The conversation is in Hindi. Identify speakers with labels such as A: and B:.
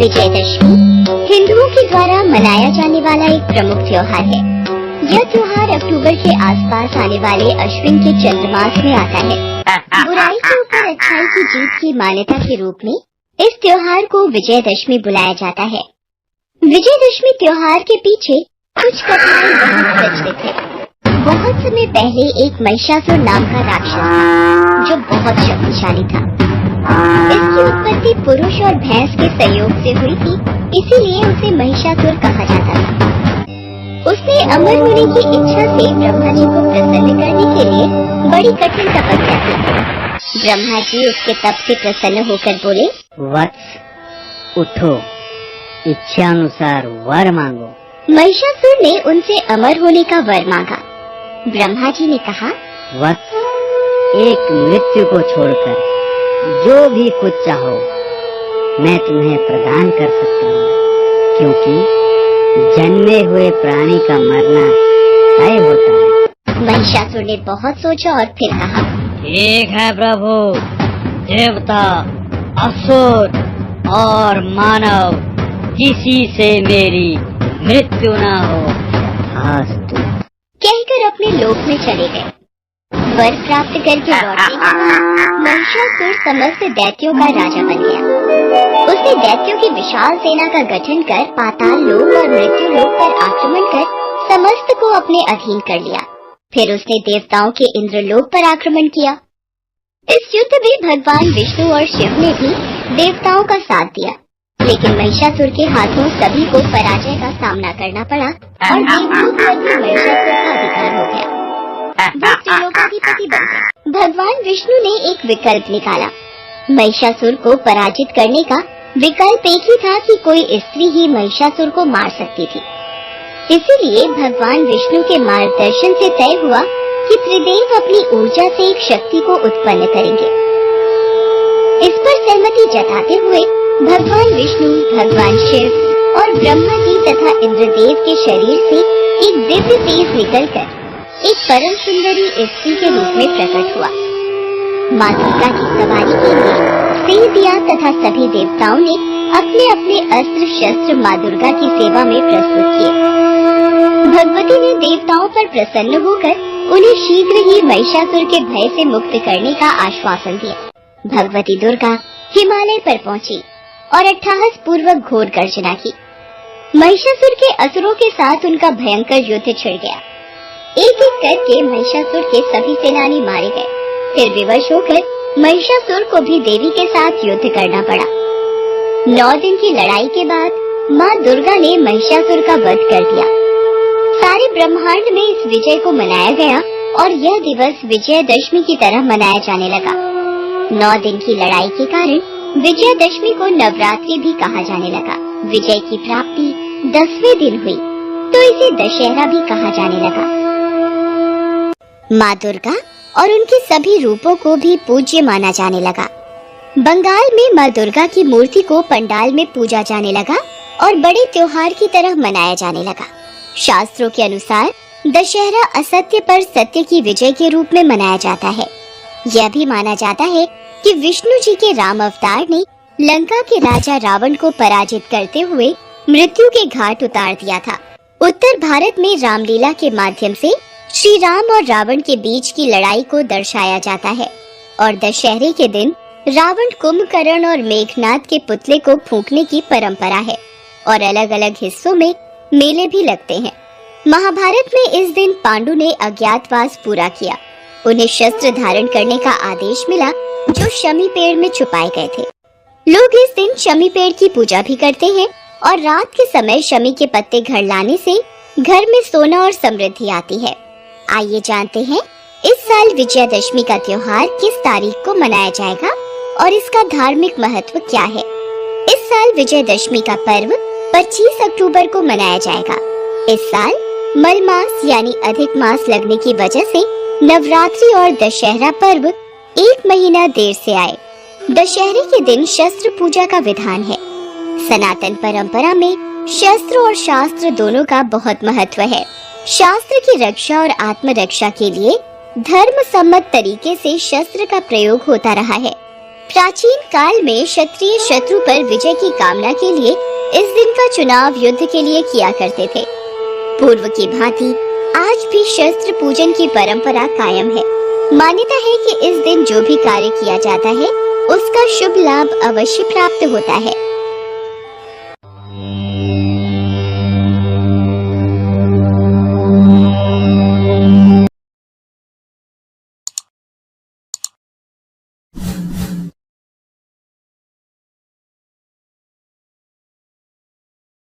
A: विजयदशमी हिंदुओं के द्वारा मनाया जाने वाला एक प्रमुख त्योहार है। यह त्योहार अक्टूबर के आसपास आने वाले अश्विन के चंद्रमास में आता है। बुराई के ऊपर अच्छाई की जीत की मान्यता के रूप में इस त्योहार को विजयदशमी बुलाया जाता है। विजयदशमी त्योहार के पीछे कुछ कथाएं बहुत प्रचलित है। बहुत समय पहले एक महिषासुर नाम का राक्षस था जो बहुत शक्तिशाली था। इसकी उत्पत्ति पुरुष और भैंस के संयोग से हुई थी, इसीलिए उसे महिषासुर कहा जाता था। उसने अमर होने की इच्छा से ब्रह्मा जी को प्रसन्न करने के लिए बड़ी कठिन तपस्या की। ब्रह्मा जी उसके तप से प्रसन्न होकर बोले,
B: वत्स उठो, इच्छा अनुसार वर मांगो।
A: महिषासुर ने उनसे अमर होने का वर मांगा। ब्रह्मा जी ने कहा,
B: वत्स, एक मृत्यु को छोड़कर जो भी कुछ चाहो मैं तुम्हें प्रदान कर सकता हूँ, क्योंकि जन्मे हुए प्राणी का मरना तय होता है।
A: महिषासुर ने बहुत सोचा और फिर कहा,
B: ठीक है प्रभु, देवता, असुर और मानव किसी से मेरी मृत्यु न हो। तथास्तु।
A: कहकर अपने लोक में चले गए। वर प्राप्त करके लौटने के बाद महिषासुर समस्त दैत्यों का राजा बन गया। उसने दैत्यों की विशाल सेना का गठन कर पाताल लोक और मृत्यु लोक पर आक्रमण कर समस्त को अपने अधीन कर लिया। फिर उसने देवताओं के इंद्रलोक पर आक्रमण किया। इस युद्ध में भगवान विष्णु और शिव ने भी देवताओं का साथ दिया, लेकिन महिषासुर के हाथों सभी को पराजय का सामना करना पड़ा और देवलोक पर भी महिषासुर का अधिकार हो गया। वो त्रिलोकाधिपति बन गया। भगवान विष्णु ने एक विकल्प निकाला। महिषासुर को पराजित करने का विकल्प एक ही था कि कोई स्त्री ही महिषासुर को मार सकती थी। इसीलिए भगवान विष्णु के मार्गदर्शन से तय हुआ कि त्रिदेव अपनी ऊर्जा से एक शक्ति को उत्पन्न करेंगे। इस पर सहमति जताते हुए भगवान विष्णु, भगवान शिव और ब्रह्मा जी तथा इंद्रदेव के शरीर से एक दिव्य तेज निकलकर एक परम सुंदरी स्त्री के रूप में प्रकट हुआ। माँ दुर्गा की सवारी के लिए सिंह दिया तथा सभी देवताओं ने अपने अपने अस्त्र शस्त्र माँ दुर्गा की सेवा में प्रस्तुत किए। भगवती ने देवताओं पर प्रसन्न होकर उन्हें शीघ्र ही महिषासुर के भय से मुक्त करने का आश्वासन दिया। भगवती दुर्गा हिमालय पर पहुँची और अट्टहास पूर्वक घोर गर्जना की। महिषासुर के असुरों के साथ उनका भयंकर युद्ध छिड़ गया। एक एक करके महिषासुर के सभी सेनानी मारे गए। फिर विवश होकर महिषासुर को भी देवी के साथ युद्ध करना पड़ा। 9 दिन की लड़ाई के बाद माँ दुर्गा ने महिषासुर का वध कर दिया। सारे ब्रह्मांड में इस विजय को मनाया गया और यह दिवस विजयदशमी की तरह मनाया जाने लगा। 9 दिन की लड़ाई के कारण विजयदशमी को नवरात्रि भी कहा जाने लगा। विजय की प्राप्ति 10वें दिन हुई तो इसे दशहरा भी कहा जाने लगा। माँ दुर्गा और उनके सभी रूपों को भी पूज्य माना जाने लगा। बंगाल में माँ दुर्गा की मूर्ति को पंडाल में पूजा जाने लगा और बड़े त्योहार की तरह मनाया जाने लगा। शास्त्रों के अनुसार दशहरा असत्य पर सत्य की विजय के रूप में मनाया जाता है। यह भी माना जाता है कि विष्णु जी के राम अवतार ने लंका के राजा रावण को पराजित करते हुए मृत्यु के घाट उतार दिया था। उत्तर भारत में रामलीला के माध्यम से श्री राम और रावण के बीच की लड़ाई को दर्शाया जाता है और दशहरे के दिन रावण, कुंभकर्ण और मेघनाद के पुतले को फूंकने की परंपरा है और अलग अलग हिस्सों में मेले भी लगते हैं। महाभारत में इस दिन पांडु ने अज्ञातवास पूरा किया। उन्हें शस्त्र धारण करने का आदेश मिला जो शमी पेड़ में छुपाए गए थे। लोग इस दिन शमी पेड़ की पूजा भी करते हैं और रात के समय शमी के पत्ते घर लाने से घर में सोना और समृद्धि आती है। आइए जानते हैं इस साल विजयदशमी का त्योहार किस तारीख को मनाया जाएगा और इसका धार्मिक महत्व क्या है। इस साल विजयदशमी का पर्व 25 अक्टूबर को मनाया जाएगा। इस साल मल मास यानी अधिक मास लगने की वजह से नवरात्रि और दशहरा पर्व 1 महीना देर से आए। दशहरे के दिन शस्त्र पूजा का विधान है। सनातन परंपरा में शस्त्र और शास्त्र दोनों का बहुत महत्व है। शास्त्र की रक्षा और आत्मरक्षा के लिए धर्म सम्मत तरीके से शस्त्र का प्रयोग होता रहा है। प्राचीन काल में क्षत्रिय शत्रु पर विजय की कामना के लिए इस दिन का चुनाव युद्ध के लिए किया करते थे। पूर्व की भांति आज भी शस्त्र पूजन की परंपरा कायम है। मान्यता है कि इस दिन जो भी कार्य किया जाता है उसका शुभ लाभ अवश्य प्राप्त होता है।